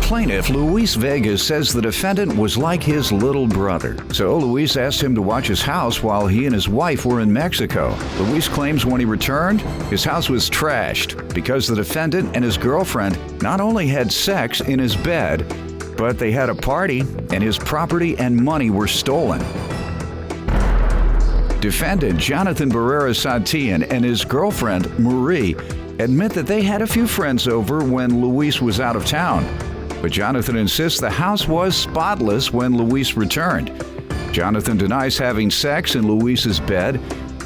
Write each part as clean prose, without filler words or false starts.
plaintiff, Luis Vega, says the defendant was like his little brother. So Luis asked him to watch his house while he and his wife were in Mexico. Luis claims when he returned, his house was trashed because the defendant and his girlfriend not only had sex in his bed, but they had a party and his property and money were stolen. Defendant Jonathan Barrera-Santillan and his girlfriend, Marie, admit that they had a few friends over when Luis was out of town. But Jonathan insists the house was spotless when Luis returned. Jonathan denies having sex in Luis's bed,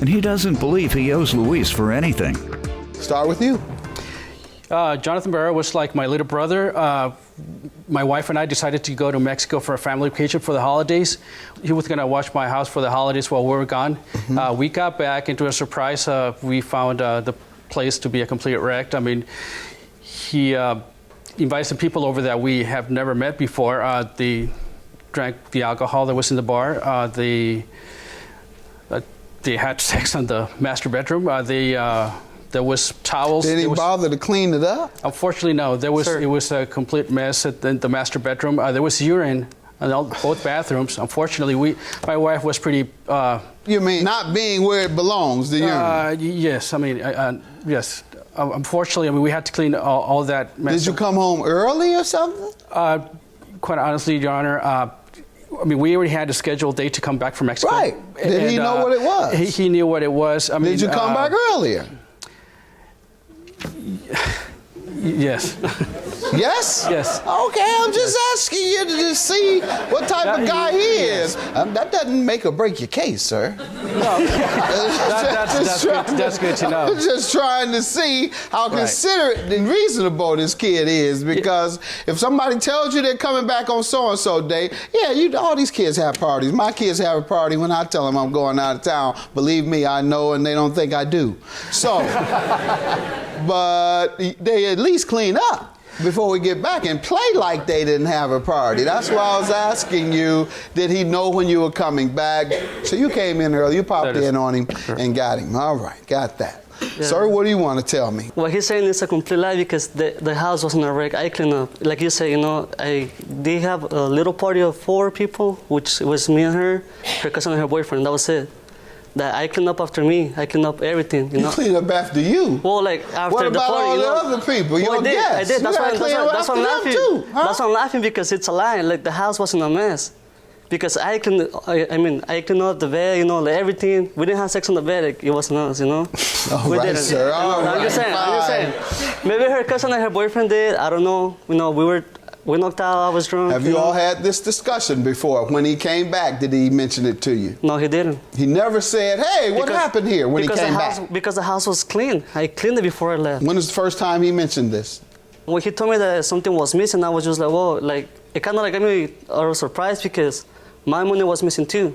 and he doesn't believe he owes Luis for anything. Start with you. Jonathan Barrera was like my little brother. My wife and I decided to go to Mexico for a family vacation for the holidays. He was going to watch my house for the holidays while we were gone. We got back, and to a surprise, we found the place to be a complete wreck. I mean, he invited some people over that we have never met before. They drank the alcohol that was in the bar. They had sex in the master bedroom. There was towels. Did he bother to clean it up? Unfortunately, no. It was a complete mess at the master bedroom. There was urine in both bathrooms. Unfortunately, my wife was pretty... You mean not being where it belongs, the urine? Yes. I mean, yes. Unfortunately, I mean, we had to clean all that mess. Did you come home early or something? Quite honestly, Your Honor, I mean, we already had a scheduled date to come back from Mexico. Right. Did he know what it was? He knew what it was. I mean, did you come back earlier? Yes. Yes? Yes. Okay, I'm just asking you to see what type of guy he is. That doesn't make or break your case, sir. No. That's good to know. I'm just trying to see how considerate and reasonable this kid is, because if somebody tells you they're coming back on so-and-so day, yeah, all these kids have parties. My kids have a party when I tell them I'm going out of town. Believe me, I know, and they don't think I do. So, but they at least clean up before we get back and play like they didn't have a party. That's why I was asking you, did he know when you were coming back? So you came in early, you popped in on him and got him. All right, got that. Yeah. Sir, what do you want to tell me? What he's saying is a complete lie, because the house wasn't a wreck. I cleaned up. Like you say, they have a little party of 4 people, which was me and her cousin and her boyfriend. That was it. That I cleaned up after me. I cleaned up everything. You cleaned up after you? Well, like after what about the party, all the other people? Your guests? I did. That's why I'm laughing. Too, huh? That's why I'm laughing, because it's a lie. Like the house wasn't a mess. Because I cleaned up the bed, like everything. We didn't have sex on the bed. Like, it wasn't us, All we right, didn't. sir. All right, I'm just saying. Maybe her cousin and her boyfriend did. I don't know. We knocked out. I was drunk. Have you all had this discussion before? When he came back, did he mention it to you? No, he didn't. He never said, hey, what happened here when he came back? Because the house was clean. I cleaned it before I left. When was the first time he mentioned this? When he told me that something was missing, I was just like, whoa, like, it kind of like gave me a surprise, because my money was missing too.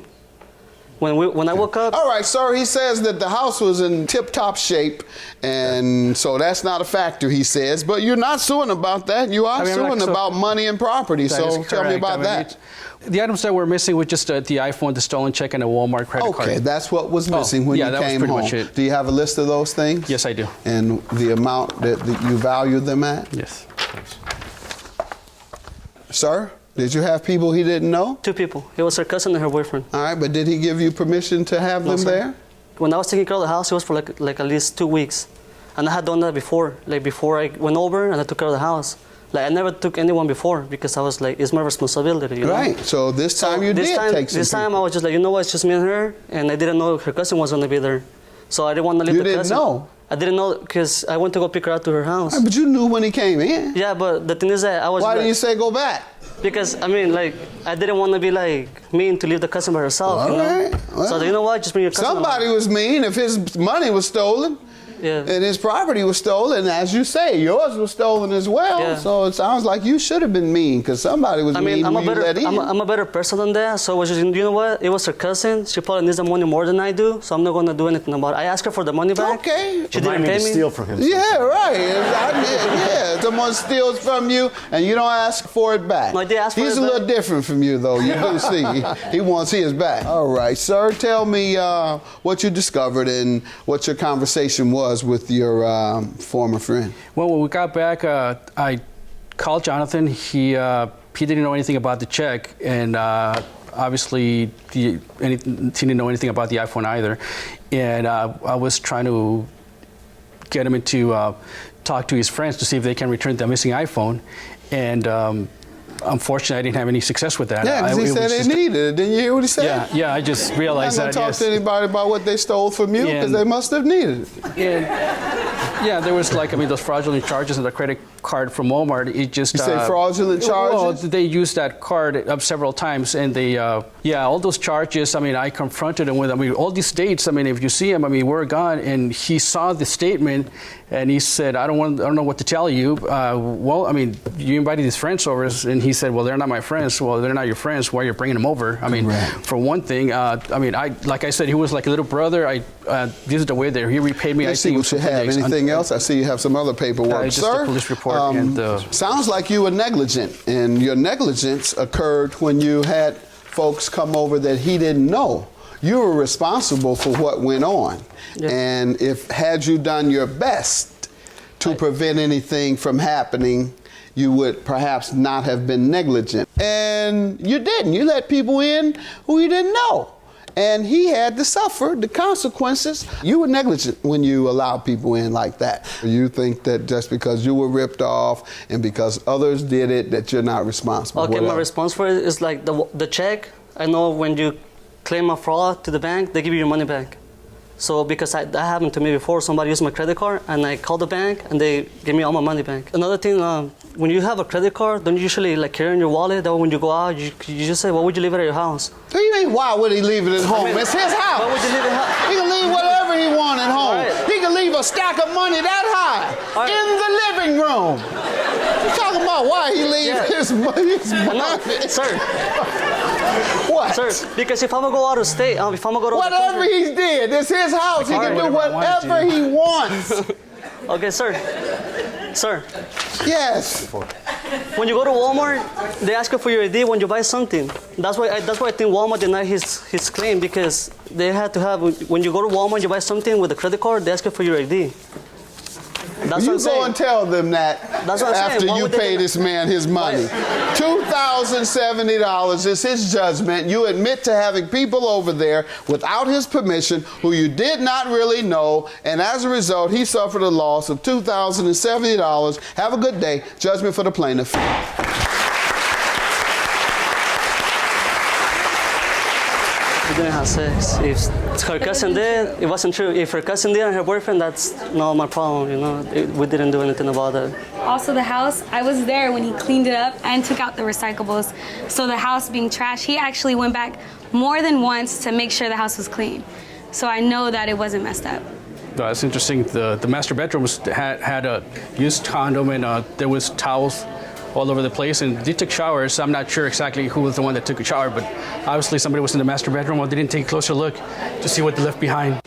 When I woke up... All right, sir, he says that the house was in tip-top shape, and so that's not a factor, he says. But you're not suing about that. You are suing about money and property, so tell me about that. The items that were missing were just the iPhone, the stolen check, and a Walmart credit card. Okay, that's what was missing when you came home. Much it. Do you have a list of those things? Yes, I do. And the amount that you value them at? Yes. Sir? Did you have people he didn't know? 2 people. It was her cousin and her boyfriend. All right, but did he give you permission to have them there? When I was taking care of the house, it was for like at least 2 weeks. And I had done that before. Like before I went over and I took care of the house. Like I never took anyone before, because I was like, it's my responsibility. Right, so this time you did take some This time I was just like, it's just me and her. And I didn't know her cousin was going to be there. So I didn't want to leave the cousin. You didn't know? I didn't know, because I went to go pick her out to her house. But you knew when he came in. Yeah, but the thing is that I was... Why didn't you say go back? Because, I didn't want to be, mean to leave the cousin by herself, Right. Well, so, you know what? Just bring your cousin Somebody was mean if his money was stolen. Yeah. And his property was stolen. As you say, yours was stolen as well. Yeah. So it sounds like you should have been mean, because somebody was mean when you let in. I'm a better person than that. So it was just, you know what? It was her cousin. She probably needs the money more than I do. So I'm not going to do anything about it. I asked her for the money back. Okay. She didn't pay me. Steal from him. Yeah, right. Yeah, someone steals from you and you don't ask for it back. No, I did ask for it He's a little different from you, though. You do see. He wants his back. All right, sir. Tell me what you discovered and what your conversation was with your former friend. Well, when we got back, I called Jonathan. He didn't know anything about the check, and obviously he didn't know anything about the iPhone either. And I was trying to get him to talk to his friends to see if they can return the missing iPhone. And unfortunately, I didn't have any success with that. Yeah, because he said they needed it. Didn't you hear what he said? Yeah, I just realized that. I'm not going to talk to anybody about what they stole from you because they must have needed it. And, yeah, there was those fraudulent charges on the credit card from Walmart. It just you say fraudulent charges? Well, they used that card several times, and they all those charges. I confronted him with. All these dates. If you see him, we're gone. And he saw the statement, and he said, I don't know what to tell you. You invited these friends over, and he said, well, they're not my friends. Well, they're not your friends. Why are you bringing them over? For one thing, like I said, he was like a little brother. This is the way that he repaid me. Let's see what you have. Anything else? I see you have some other paperwork, just sir. a police report. Sounds like you were negligent, and your negligence occurred when you had folks come over that he didn't know. You were responsible for what went on, and had you done your best to prevent anything from happening, you would perhaps not have been negligent. And you didn't. You let people in who you didn't know. And he had to suffer the consequences. You were negligent when you allowed people in like that. You think that just because you were ripped off and because others did it, that you're not responsible. Okay, my response for it is like the check. I know when you claim a fraud to the bank, they give you your money back. So because that happened to me before, somebody used my credit card and I called the bank and they gave me all my money back. Another thing, when you have a credit card, don't you usually carry in your wallet? That when you go out, you just say, why would you leave it at your house? So you mean, why would he leave it at home? It's his house. Why would you leave it at home? He can leave whatever he wants at home. Right. He can leave a stack of money that high in the living room. You're talking about why he leaves his money. Sir. What? Sir, because if I'm going to go out of state, if I'm going to go to whatever he did, it's his house. He can do whatever he wants. Okay, sir. Sir. Yes. When you go to Walmart, they ask you for your ID when you buy something. That's why I think Walmart denied his claim, because they had to have, when you go to Walmart, you buy something with a credit card, they ask you for your ID. That's you go and tell them that after you pay this man his money. $2,070 is his judgment. You admit to having people over there without his permission who you did not really know, and as a result, he suffered a loss of $2,070. Have a good day. Judgment for the plaintiff. We didn't have sex. If her cousin did, it wasn't true. If her cousin did and her boyfriend, that's not my problem, we didn't do anything about that. Also the house, I was there when he cleaned it up and took out the recyclables. So the house being trash, he actually went back more than once to make sure the house was clean. So I know that it wasn't messed up. That's interesting. The master bedroom had a used condom, and there was towels all over the place, and they took showers. I'm not sure exactly who was the one that took a shower, but obviously somebody was in the master bedroom or they didn't take a closer look to see what they left behind.